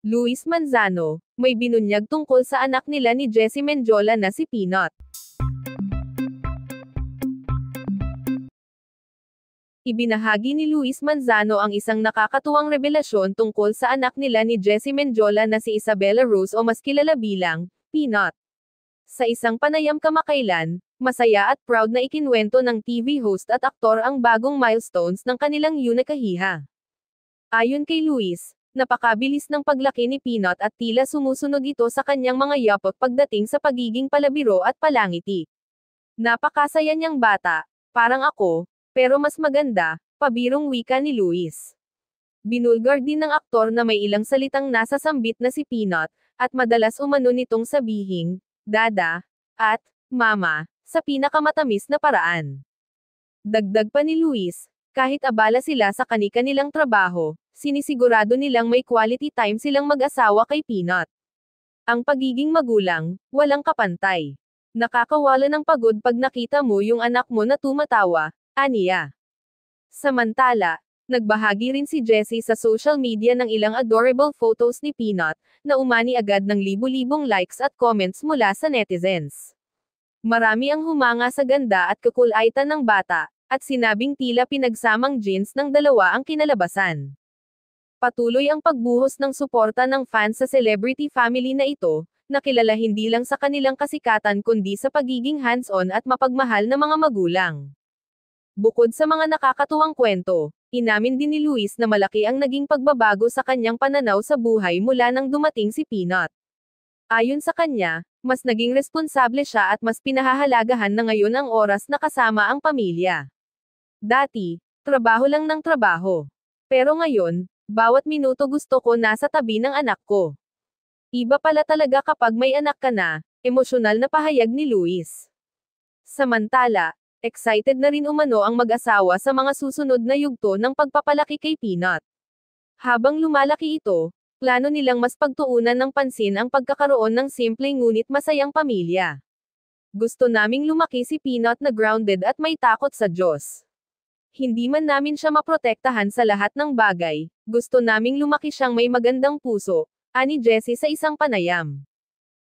Luis Manzano, may binunyag tungkol sa anak nila ni Jessie Mendiola na si Peanut. Ibinahagi ni Luis Manzano ang isang nakakatuwang revelasyon tungkol sa anak nila ni Jessie Mendiola na si Isabella Rose o mas kilala bilang Peanut. Sa isang panayam kamakailan, masaya at proud na ikinwento ng TV host at aktor ang bagong milestones ng kanilang yunakahiha. Ayon kay Luis, napakabilis ng paglaki ni Peanut at tila sumusunod ito sa kanyang mga yapot pagdating sa pagiging palabiro at palangiti. Napakasaya niyang bata, parang ako, pero mas maganda, pabirong wika ni Luis. Binulgar din ng aktor na may ilang salitang nasa sambit na si Peanut, at madalas umano nitong sabihing, Dada, at, Mama, sa pinakamatamis na paraan. Dagdag pa ni Luis, kahit abala sila sa kani-kanilang trabaho, sinisigurado nilang may quality time silang mag-asawa kay Peanut. Ang pagiging magulang, walang kapantay. Nakakawala ng pagod pag nakita mo yung anak mo na tumatawa, aniya. Samantala, nagbahagi rin si Jessie sa social media ng ilang adorable photos ni Peanut, na umani agad ng libu-libong likes at comments mula sa netizens. Marami ang humanga sa ganda at kakulaitan ng bata, at sinabing tila pinagsamang genes ng dalawa ang kinalabasan. Patuloy ang pagbuhos ng suporta ng fans sa celebrity family na ito, na kilala hindi lang sa kanilang kasikatan kundi sa pagiging hands-on at mapagmahal na mga magulang. Bukod sa mga nakakatuwang kwento, inamin din ni Luis na malaki ang naging pagbabago sa kanyang pananaw sa buhay mula nang dumating si Peanut. Ayon sa kanya, mas naging responsable siya at mas pinahahalagahan na ngayon ang oras na kasama ang pamilya. Dati, trabaho lang ng trabaho. Pero ngayon, bawat minuto gusto ko nasa tabi ng anak ko. Iba pala talaga kapag may anak ka na, emosyonal na pahayag ni Luis. Samantala, excited na rin umano ang mag-asawa sa mga susunod na yugto ng pagpapalaki kay Peanut. Habang lumalaki ito, plano nilang mas pagtuunan ng pansin ang pagkakaroon ng simple ngunit masayang pamilya. Gusto naming lumaki si Peanut na grounded at may takot sa Diyos. Hindi man namin siya maprotektahan sa lahat ng bagay, gusto naming lumaki siyang may magandang puso, ani Jessie sa isang panayam.